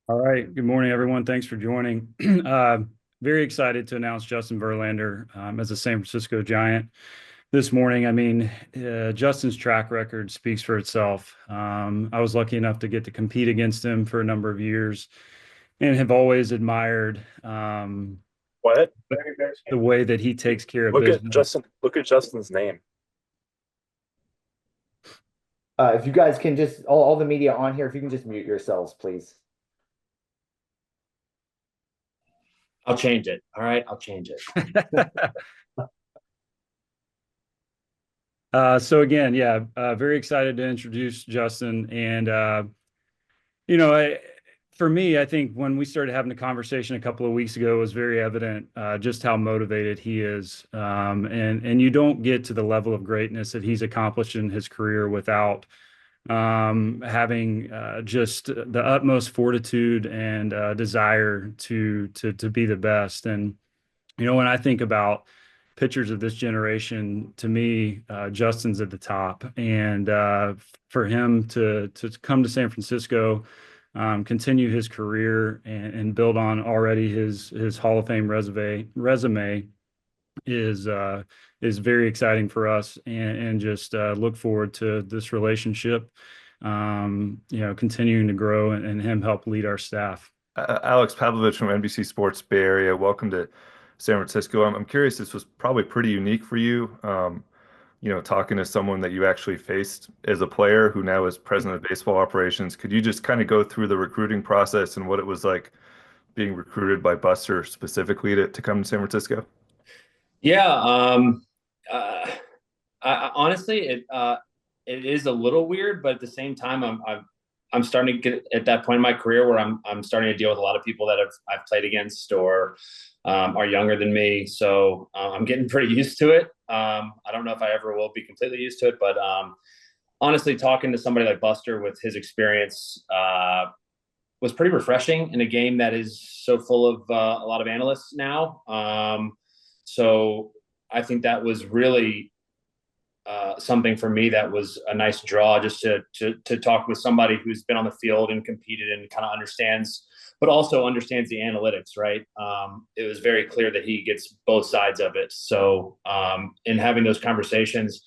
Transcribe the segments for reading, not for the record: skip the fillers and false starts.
All right. Good morning, everyone. Thanks for joining. Uh, Very excited to announce Justin Verlander as a San Francisco Giant this morning. I mean, Justin's track record speaks for itself. I was lucky enough to get to compete against him for a number of years and have always admired What? the way that he takes care of Look at business. Justin. Look at Justin's name. If you guys can just all the media on here, if you can just mute yourselves, please. I'll change it. All right, I'll change it. So again, yeah, very excited to introduce Justin. And you know, for me, I think when we started having the conversation a couple of weeks ago, it was very evident just how motivated he is. And you don't get to the level of greatness that he's accomplished in his career without having just the utmost fortitude and desire to be the best. And when I think about pitchers of this generation, to me, Justin's at the top. And for him to come to San Francisco, continue his career and build on already his Hall of Fame resume is very exciting for us, and just look forward to this relationship, continuing to grow and him help lead our staff. Alex Pavlovich from NBC Sports Bay Area. Welcome to San Francisco. I'm curious, this was probably pretty unique for you, talking to someone that you actually faced as a player who now is president of baseball operations. Could you just kind of go through the recruiting process and what it was like being recruited by Buster specifically to come to San Francisco? Yeah, uh, honestly, it is a little weird, but at the same time, I'm starting to get at that point in my career where I'm starting to deal with a lot of people that I've played against or are younger than me. So I'm getting pretty used to it. I don't know if I ever will be completely used to it, but honestly, talking to somebody like Buster with his experience was pretty refreshing in a game that is so full of a lot of analysts now. So I think that was really something for me that was a nice draw, just to talk with somebody who's been on the field and competed and kind of understands, but also understands the analytics, right? It was very clear that he gets both sides of it. So in having those conversations,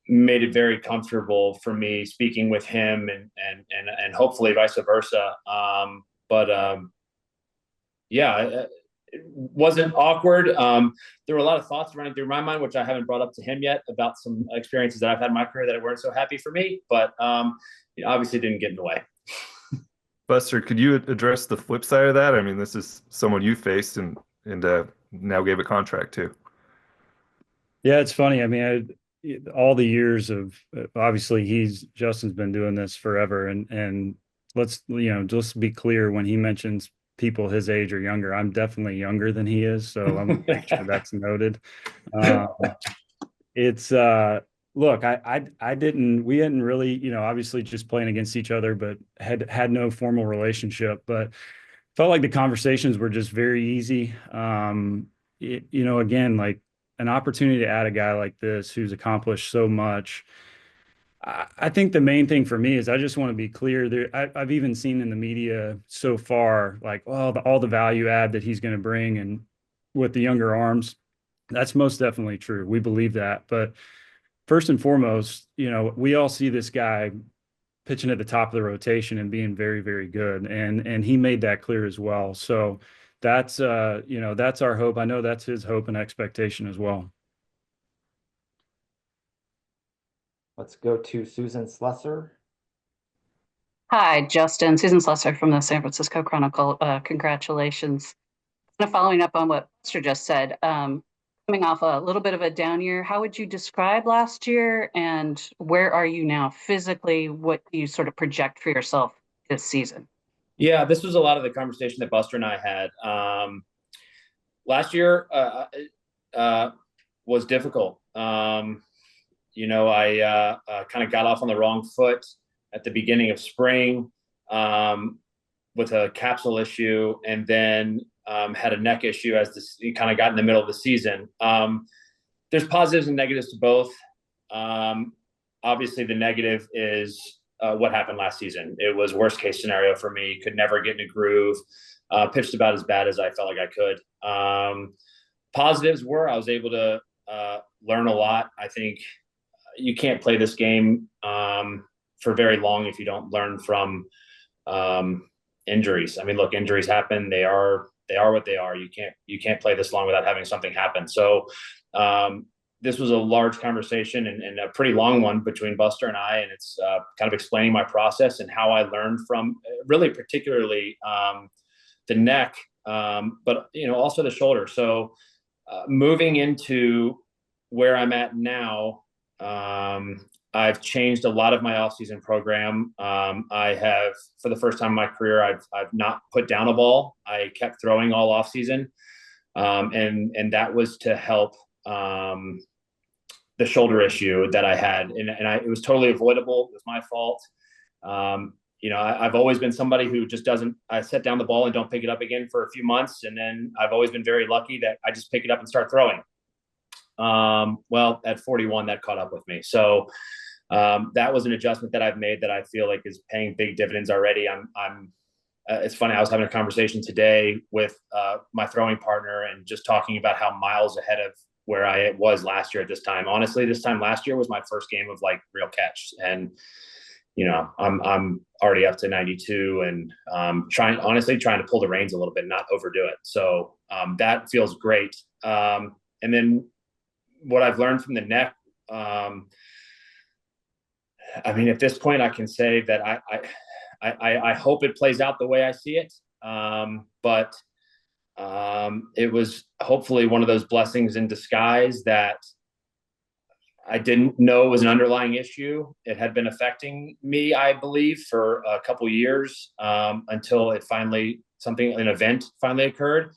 made it very comfortable for me speaking with him and hopefully vice versa. Yeah. It wasn't awkward. There were a lot of thoughts running through my mind, which I haven't brought up to him yet, about some experiences that I've had in my career that weren't so happy for me, but obviously didn't get in the way. Buster, could you address the flip side of that? I mean, this is someone you faced and now gave a contract to. Yeah, it's funny. I mean, all the years of obviously Justin's been doing this forever, and let's just be clear, when he mentions people his age or younger, I'm definitely younger than he is, so I'm make sure that's noted. Uh, it's Look, we hadn't really, obviously just playing against each other, but had no formal relationship, but felt like the conversations were just very easy. Again, like an opportunity to add a guy like this who's accomplished so much. I think the main thing for me is I just want to be clear there. I've even seen in the media so far, like, well, all the value add that he's going to bring, and with the younger arms, that's most definitely true. We believe that. But first and foremost, we all see this guy pitching at the top of the rotation and being very, very good. And he made that clear as well. So that's that's our hope. I know that's his hope and expectation as well. Let's go to Susan Slesser. Hi, Justin. Susan Slesser from the San Francisco Chronicle. Congratulations. Kind of following up on what Buster just said, coming off a little bit of a down year, how would you describe last year, and where are you now physically? What do you sort of project for yourself this season? Yeah, this was a lot of the conversation that Buster and I had. Last year was difficult. I kind of got off on the wrong foot at the beginning of spring with a capsule issue, and then had a neck issue as this kind of got in the middle of the season. There's positives and negatives to both. Obviously, the negative is what happened last season. It was worst case scenario for me. Could never get in a groove. Pitched about as bad as I felt like I could. Positives were I was able to learn a lot. I think you can't play this game for very long if you don't learn from injuries. I mean, look, injuries happen. They are what they are. You can't play this long without having something happen. So this was a large conversation and a pretty long one between Buster and I, and it's kind of explaining my process and how I learned from really particularly the neck, but also the shoulder. So moving into where I'm at now, I've changed a lot of my offseason program. I have, for the first time in my career, I've not put down a ball. I kept throwing all offseason, and that was to help the shoulder issue that I had, and it was totally avoidable. It was my fault. I've always been somebody who just doesn't. I set down the ball and don't pick it up again for a few months, and then I've always been very lucky that I just pick it up and start throwing. Well, at 41, that caught up with me. So that was an adjustment that I've made that I feel like is paying big dividends already. It's funny. I was having a conversation today with my throwing partner and just talking about how miles ahead of where I was last year at this time. Honestly, this time last year was my first game of like real catch, and I'm already up to 92 and trying to pull the reins a little bit, not overdo it. So that feels great. And then what I've learned from the neck, I mean, at this point I can say that I hope it plays out the way I see it. But it was hopefully one of those blessings in disguise that I didn't know was an underlying issue. It had been affecting me, I believe, for a couple years until an event finally occurred.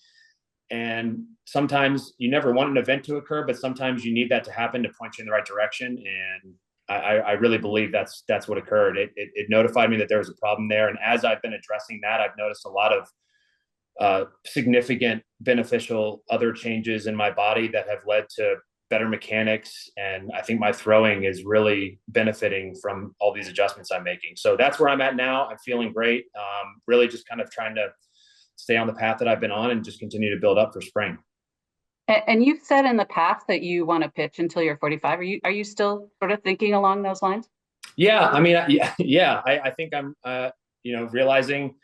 And sometimes you never want an event to occur, but sometimes you need that to happen to point you in the right direction. And I really believe that's what occurred. It notified me that there was a problem there. And as I've been addressing that, I've noticed a lot of significant beneficial other changes in my body that have led to better mechanics. And I think my throwing is really benefiting from all these adjustments I'm making. So that's where I'm at now. I'm feeling great. Really just kind of trying to stay on the path that I've been on and just continue to build up for spring. And you've said in the past that you want to pitch until you're 45. Are you still sort of thinking along those lines? Yeah. I mean, I think I'm, realizing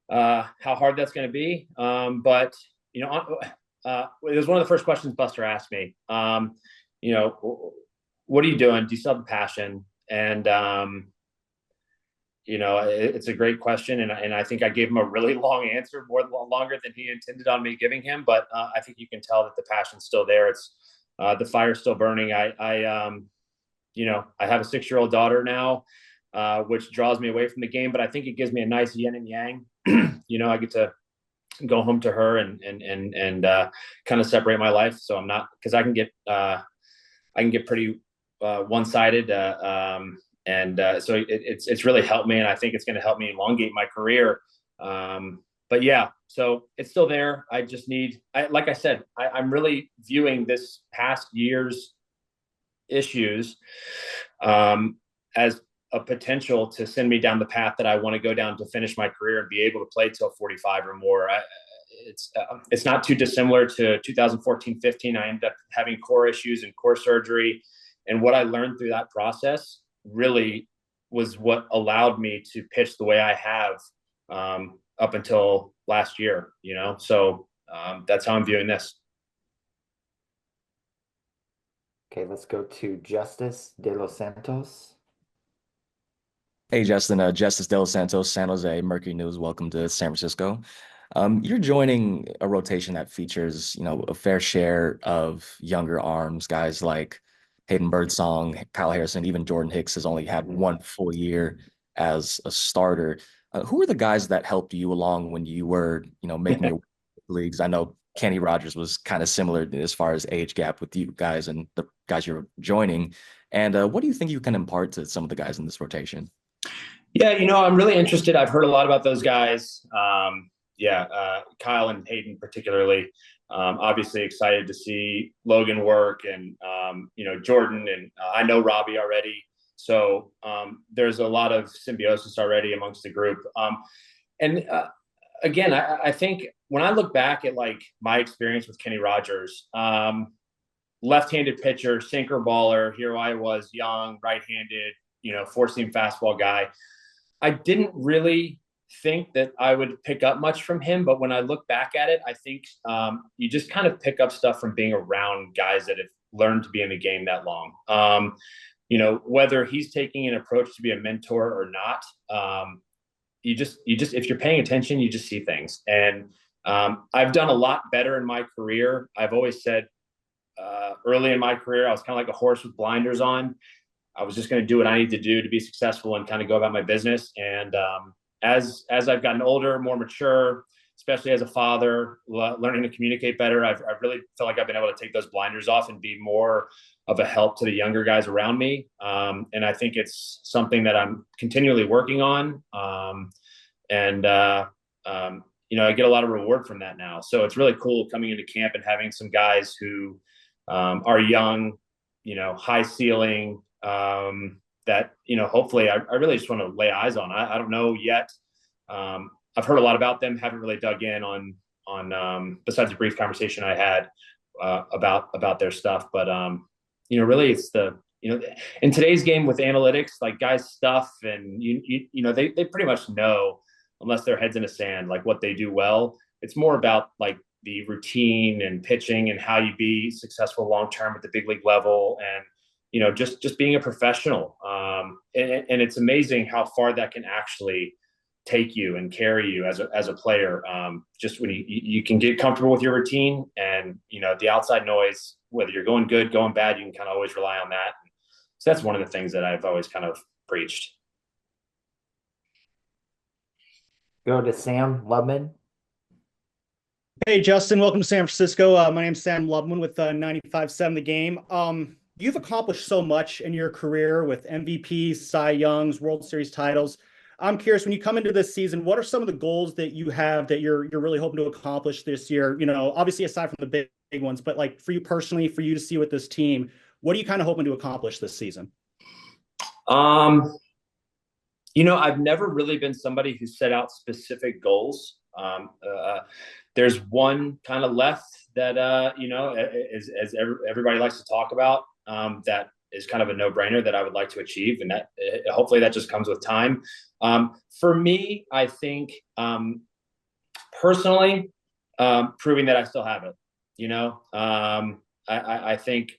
how hard that's going to be. But it was one of the first questions Buster asked me. What are you doing? Do you still have the passion? And it's a great question, and I think I gave him a really long answer, longer than he intended on me giving him. But I think you can tell that the passion's still there. It's the fire's still burning. I have a 6-year-old daughter now, which draws me away from the game, but I think it gives me a nice yin and yang. I get to go home to her and kind of separate my life. So I'm not, because I can get pretty one-sided. So it's really helped me, and I think it's going to help me elongate my career. But yeah, so it's still there. I just need, like I said, I'm really viewing this past year's issues as a potential to send me down the path that I want to go down to finish my career and be able to play till 45 or more. It's not too dissimilar to 2014-15. I ended up having core issues and core surgery, and what I learned through that process really was what allowed me to pitch the way I have up until last year, so that's how I'm viewing this. Okay, let's go to Justice De Los Santos. Hey, Justin, Justice De Los Santos, San Jose Mercury News. Welcome to San Francisco. You're joining a rotation that features, a fair share of younger arms, guys like Hayden Birdsong, Kyle Harrison, even Jordan Hicks has only had one full year as a starter. Who are the guys that helped you along when you were, making your leagues? I know Kenny Rogers was kind of similar as far as age gap with you guys and the guys you're joining. And what do you think you can impart to some of the guys in this rotation? Yeah, I'm really interested. I've heard a lot about those guys. Kyle and Hayden particularly. Obviously excited to see Logan work and, Jordan, and I know Robbie already. So there's a lot of symbiosis already amongst the group. And again, I think when I look back at like my experience with Kenny Rogers, left-handed pitcher, sinker baller, here I was young, right-handed, four-seam fastball guy. I didn't really think that I would pick up much from him, but when I look back at it, I think you just kind of pick up stuff from being around guys that have learned to be in the game that long. Whether he's taking an approach to be a mentor or not, you just if you're paying attention, you just see things. And I've done a lot better in my career. I've always said early in my career, I was kind of like a horse with blinders on. I was just going to do what I need to do to be successful and kind of go about my business. And as I've gotten older, more mature, especially as a father, learning to communicate better, I've really felt like I've been able to take those blinders off and be more of a help to the younger guys around me. And I think it's something that I'm continually working on. I get a lot of reward from that now. So it's really cool coming into camp and having some guys who are young, high ceiling, that, hopefully I really just want to lay eyes on. I don't know yet. I've heard a lot about them, haven't really dug in on besides a brief conversation I had about their stuff. But, really it's in today's game with analytics, like guys stuff and, they pretty much know, unless their head's in the sand, like what they do well. It's more about like the routine and pitching and how you be successful long-term at the big league level. And, just being a professional. And it's amazing how far that can actually take you and carry you as a player. Just when you can get comfortable with your routine and, the outside noise, whether you're going good, going bad, you can kind of always rely on that. So that's one of the things that I've always kind of preached. Go to Sam Lubman. Hey, Justin, welcome to San Francisco. My name's Sam Lubman with 95.7 The Game. You've accomplished so much in your career with MVPs, Cy Youngs, World Series titles. I'm curious, when you come into this season, what are some of the goals that you have that you're really hoping to accomplish this year? Obviously aside from the big ones, but like for you personally, for you to see with this team, what are you kind of hoping to accomplish this season? I've never really been somebody who set out specific goals. There's one kind of left that, as everybody likes to talk about, that is kind of a no-brainer that I would like to achieve. And that hopefully that just comes with time. For me, I think personally, proving that I still have it, I think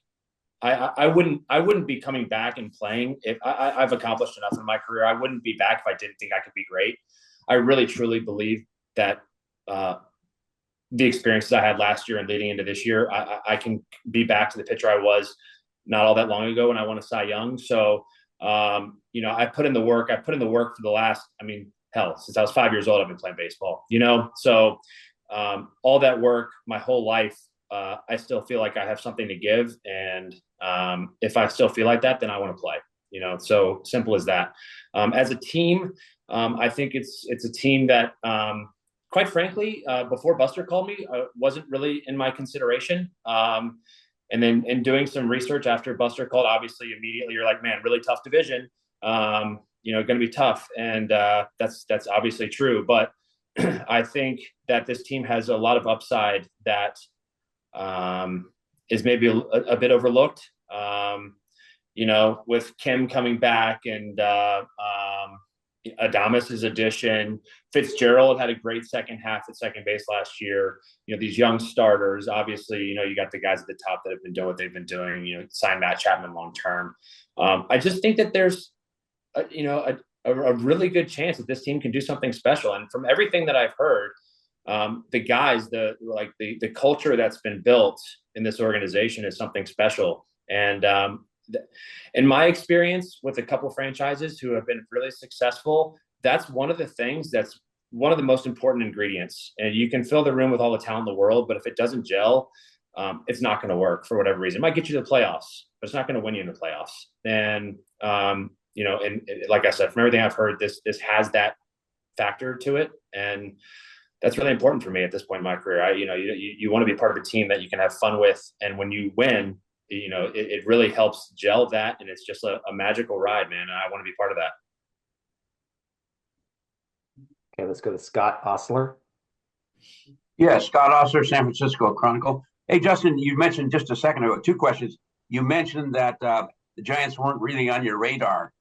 I wouldn't be coming back and playing if I've accomplished enough in my career. I wouldn't be back if I didn't think I could be great. I really truly believe that the experiences I had last year and leading into this year, I can be back to the pitcher I was not all that long ago when I won a Cy Young. So, I put in the work. I put in the work for the last, since I was 5 years old, I've been playing baseball, So all that work, my whole life, I still feel like I have something to give. And if I still feel like that, then I want to play, so simple as that. As a team, I think it's a team that, quite frankly, before Buster called me, wasn't really in my consideration. And then in doing some research after Buster called, obviously immediately you're like, man, really tough division, going to be tough. And that's obviously true. But I think that this team has a lot of upside that is maybe a bit overlooked, with Kim coming back and Adames' addition. Fitzgerald had a great second half at second base last year. These young starters, obviously, you got the guys at the top that have been doing what they've been doing, sign Matt Chapman long-term. I just think that there's, a really good chance that this team can do something special. And from everything that I've heard, the guys, the culture that's been built in this organization is something special. And in my experience with a couple franchises who have been really successful, that's one of the things that's one of the most important ingredients. And you can fill the room with all the talent in the world, but if it doesn't gel, it's not going to work for whatever reason. It might get you to the playoffs, but it's not going to win you in the playoffs. And, and like I said, from everything I've heard, this has that factor to it. And that's really important for me at this point in my career. You want to be part of a team that you can have fun with. And when you win, it really helps gel that, and it's just a magical ride, man. And I want to be part of that. Okay, let's go to Scott Osler. Yeah, Scott Osler, San Francisco Chronicle. Hey, Justin, you mentioned just a second ago, 2 questions. You mentioned that the Giants weren't really on your radar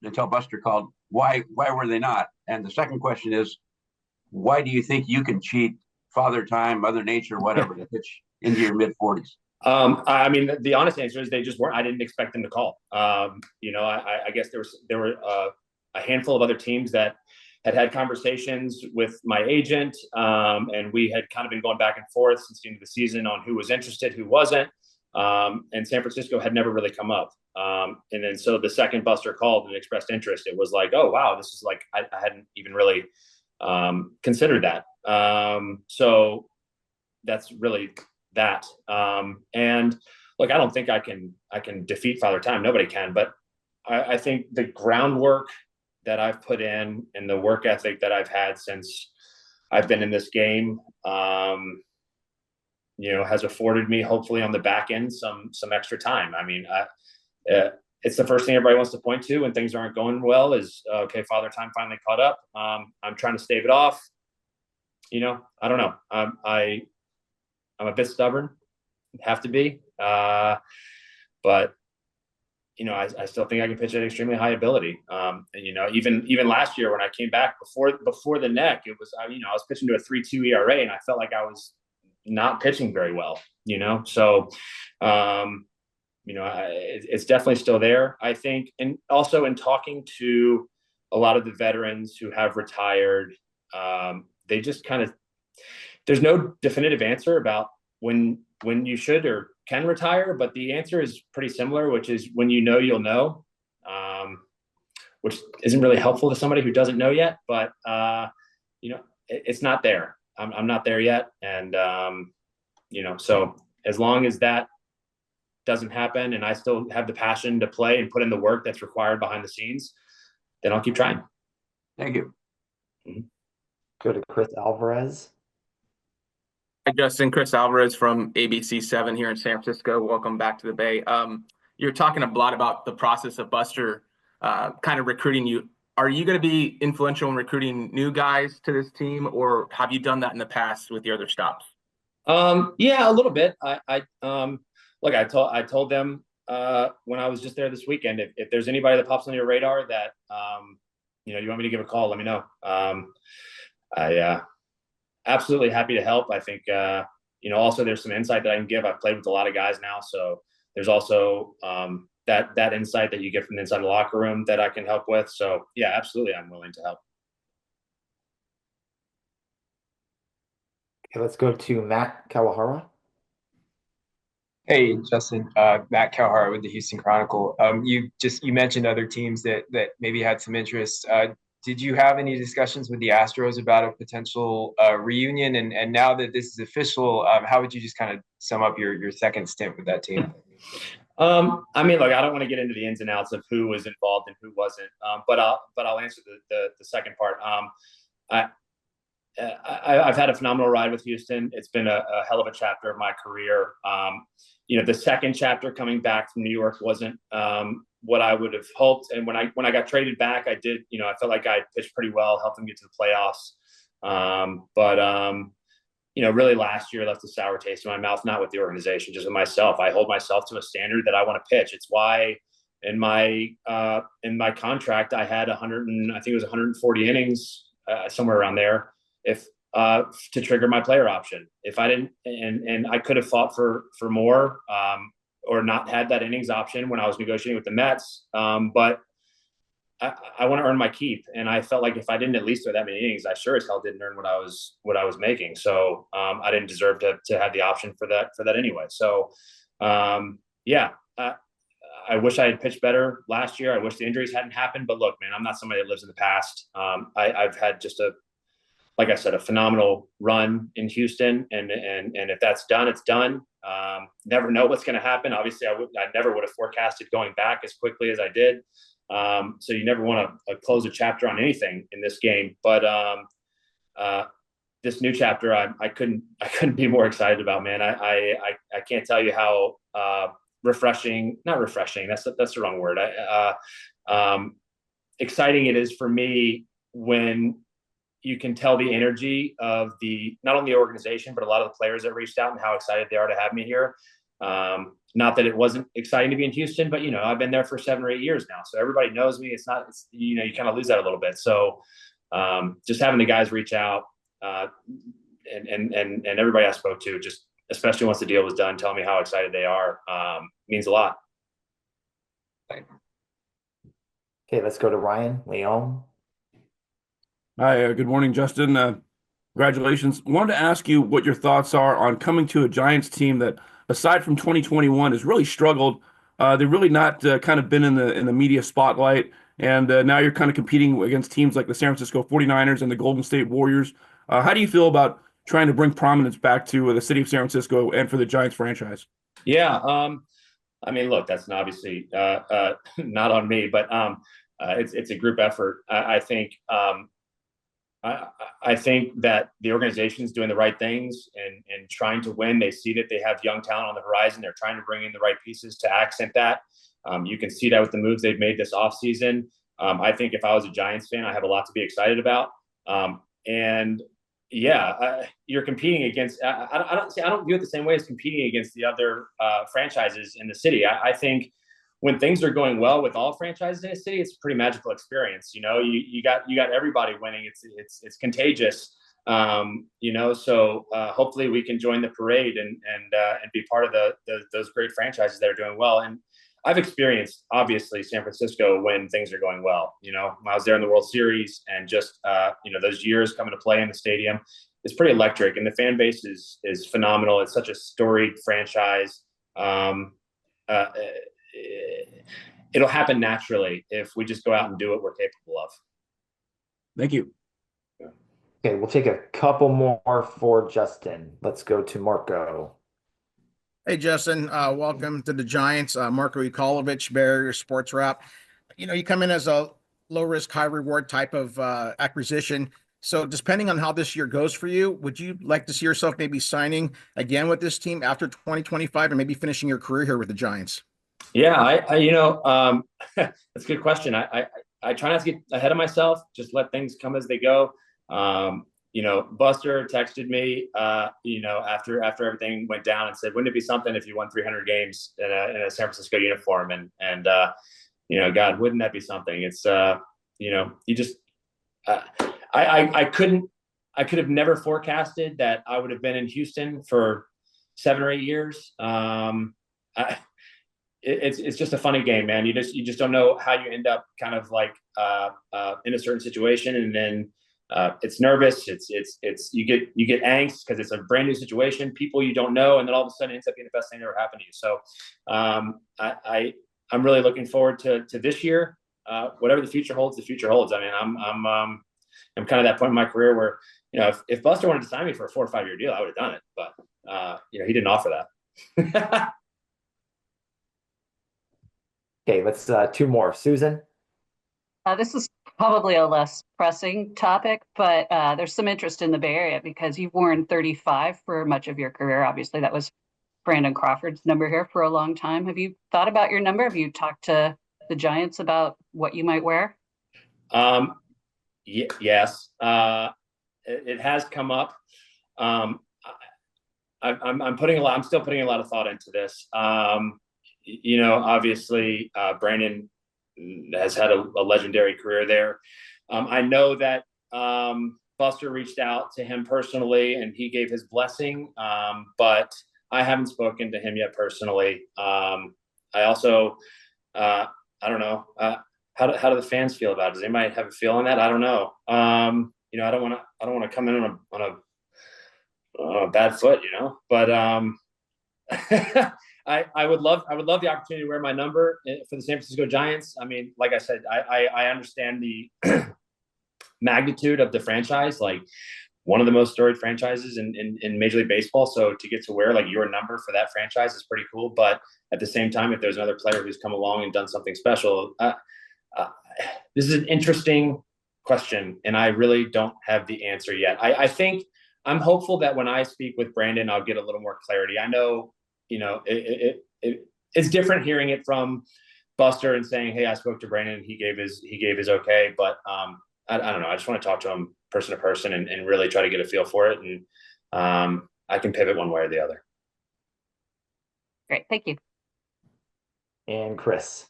until Buster called. Why were they not? And the second question is, why do you think you can cheat Father Time, Mother Nature, whatever, to pitch into your mid-40s? I mean, the honest answer is they just weren't. I didn't expect them to call. I guess there were a handful of other teams that had conversations with my agent, and we had kind of been going back and forth since the end of the season on who was interested, who wasn't. And San Francisco had never really come up. And then so the second Buster called and expressed interest, it was like, oh, wow, this is like, I hadn't even really considered that. So that's really that. And look, I don't think I can defeat Father Time. Nobody can, but I think the groundwork that I've put in and the work ethic that I've had since I've been in this game, has afforded me, hopefully on the back end, some extra time. I mean, it's the first thing everybody wants to point to when things aren't going well is, okay, Father Time finally caught up. I'm trying to stave it off. I don't know. I'm a bit stubborn, have to be. But I still think I can pitch at extremely high ability. Even last year when I came back before the neck, it was, I was pitching to a 3.2 ERA and I felt like I was not pitching very well, so, it's definitely still there, I think. And also in talking to a lot of the veterans who have retired, they just there's no definitive answer about when you should or can retire, but the answer is pretty similar, which is when you'll know, which isn't really helpful to somebody who doesn't know yet, but it's not there. I'm not there yet. And, so as long as that doesn't happen and I still have the passion to play and put in the work that's required behind the scenes, then I'll keep trying. Thank you. Mm-hmm. Go to Chris Alvarez. Hi, Justin. Chris Alvarez from ABC7 here in San Francisco. Welcome back to the Bay. You're talking a lot about the process of Buster kind of recruiting you. Are you going to be influential in recruiting new guys to this team, or have you done that in the past with your other stops? Yeah, a little bit. I told them when I was just there this weekend, if there's anybody that pops on your radar that you want me to give a call, let me know. Absolutely happy to help. I think also there's some insight that I can give. I've played with a lot of guys now, so there's also that insight that you get from the inside the locker room that I can help with. So yeah, absolutely, I'm willing to help. Okay, let's go to Matt Kawahara. Hey, Justin, Matt Kawahara with the Houston Chronicle. You mentioned other teams that maybe had some interest. Did you have any discussions with the Astros about a potential reunion? And now that this is official, how would you just kind of sum up your second stint with that team? I mean, look, I don't want to get into the ins and outs of who was involved and who wasn't, but I'll answer the second part. I've had a phenomenal ride with Houston. It's been a hell of a chapter of my career. The second chapter coming back from New York wasn't what I would have hoped. And when I got traded back, I did, I felt like I pitched pretty well, helped them get to the playoffs. Really last year left a sour taste in my mouth, not with the organization, just with myself. I hold myself to a standard that I want to pitch. It's why in my contract, I had 140 innings, somewhere around there, if to trigger my player option. If I didn't, and I could have fought for more, or not had that innings option when I was negotiating with the Mets. But I want to earn my keep. And I felt like if I didn't at least throw that many innings, I sure as hell didn't earn what I was making. So I didn't deserve to have the option for that anyway. So I wish I had pitched better last year. I wish the injuries hadn't happened, but look, man, I'm not somebody that lives in the past. I've had just like I said, a phenomenal run in Houston. And if that's done, it's done. Never know what's going to happen. Obviously I never would have forecasted going back as quickly as I did. So you never want to close a chapter on anything in this game, but this new chapter, I couldn't be more excited about, man. I can't tell you how refreshing, not refreshing, that's the wrong word. Exciting it is for me when you can tell the energy of not only the organization, but a lot of the players that reached out and how excited they are to have me here. Not that it wasn't exciting to be in Houston, but I've been there for 7 or 8 years now. So everybody knows me. You kind of lose that a little bit. So just having the guys reach out and everybody I spoke to, just especially once the deal was done, tell me how excited they are, means a lot. Okay, let's go to Ryan Leon. Hi, good morning, Justin. Congratulations. Wanted to ask you what your thoughts are on coming to a Giants team that, aside from 2021, has really struggled. They've really not kind of been in the media spotlight, and now you're kind of competing against teams like the San Francisco 49ers and the Golden State Warriors. How do you feel about trying to bring prominence back to the city of San Francisco and for the Giants franchise? Yeah, I mean, look, that's obviously not on me, but it's a group effort. I think that the organization is doing the right things and trying to win. They see that they have young talent on the horizon. They're trying to bring in the right pieces to accent that. You can see that with the moves they've made this offseason. I think if I was a Giants fan, I have a lot to be excited about. And yeah, you're competing against. I don't view it the same way as competing against the other franchises in the city. I think when things are going well with all franchises in a city, it's a pretty magical experience. You got everybody winning. It's contagious. So hopefully we can join the parade and be part of those great franchises that are doing well. And I've experienced obviously San Francisco when things are going well. When I was there in the World Series and just those years coming to play in the stadium, it's pretty electric, and the fan base is phenomenal. It's such a storied franchise. It'll happen naturally if we just go out and do what we're capable of. Thank you. Okay, we'll take a couple more for Justin. Let's go to Marco. Hey, Justin, welcome to the Giants. Marco Ikolovich, Barrier Sports Wrap. You come in as a low risk, high reward type of acquisition. So depending on how this year goes for you, would you like to see yourself maybe signing again with this team after 2025 and maybe finishing your career here with the Giants? Yeah, that's a good question. I try not to get ahead of myself, just let things come as they go. Buster texted me, after everything went down and said, wouldn't it be something if you won 300 games in a San Francisco uniform? And God, wouldn't that be something? It's, you just, I could have never forecasted that I would have been in Houston for 7 or 8 years. It's just a funny game, man. You just don't know how you end up kind of like in a certain situation, and then it's nervous. It's you get angst because it's a brand new situation, people you don't know, and then all of a sudden it ends up being the best thing that ever happened to you. So I'm really looking forward to this year. Whatever the future holds, the future holds. I mean, I'm kind of that point in my career where if Buster wanted to sign me for a 4 or 5 year deal, I would have done it, but he didn't offer that. Okay, let's 2 more. Susan. This is probably a less pressing topic, but there's some interest in the Bay Area because you've worn 35 for much of your career. Obviously, that was Brandon Crawford's number here for a long time. Have you thought about your number? Have you talked to the Giants about what you might wear? Yes, it has come up. I'm still putting a lot of thought into this. Obviously, Brandon has had a legendary career there. I know that Buster reached out to him personally and he gave his blessing, but I haven't spoken to him yet personally. I also, I don't know, how do the fans feel about it? Does anybody have a feel on that? I don't know. I don't want to come in on a bad foot, but I would love the opportunity to wear my number for the San Francisco Giants. I mean, like I said, I understand the magnitude of the franchise, like one of the most storied franchises in Major League Baseball. So to get to wear like your number for that franchise is pretty cool. But at the same time, if there's another player who's come along and done something special, this is an interesting question, and I really don't have the answer yet. I think I'm hopeful that when I speak with Brandon, I'll get a little more clarity. I know, it's different hearing it from Buster and saying, "Hey, I spoke to Brandon, and he gave his okay." But I don't know. I just want to talk to him person to person and really try to get a feel for it. And I can pivot one way or the other. Great, thank you. And Chris.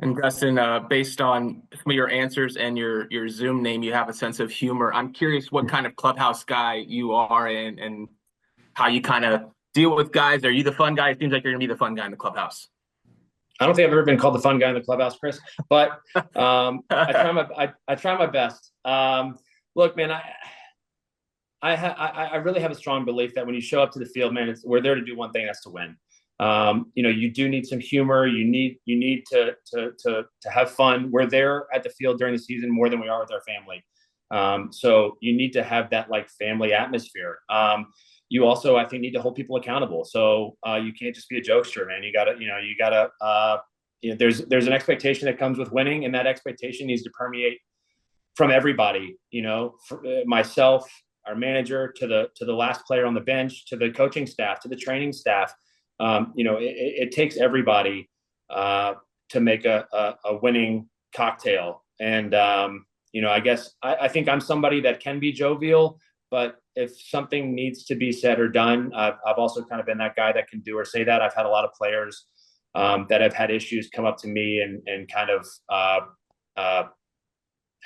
And Justin, based on some of your answers and your Zoom name, you have a sense of humor. I'm curious what kind of clubhouse guy you are and how you kind of deal with guys. Are you the fun guy? It seems like you're gonna be the fun guy in the clubhouse. I don't think I've ever been called the fun guy in the clubhouse, Chris, but I try my best. Look, man, I really have a strong belief that when you show up to the field, man, we're there to do one thing, that's to win. You do need some humor. You need to have fun. We're there at the field during the season more than we are with our family. So you need to have that like family atmosphere. You also, I think, need to hold people accountable. So you can't just be a jokester, man. You gotta, there's an expectation that comes with winning, and that expectation needs to permeate from everybody, myself, our manager, to the last player on the bench, to the coaching staff, to the training staff. It takes everybody to make a winning cocktail. And, I guess I think I'm somebody that can be jovial, but if something needs to be said or done, I've also kind of been that guy that can do or say that. I've had a lot of players that have had issues come up to me and kind of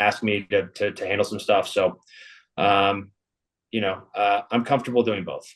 ask me to handle some stuff. So, I'm comfortable doing both.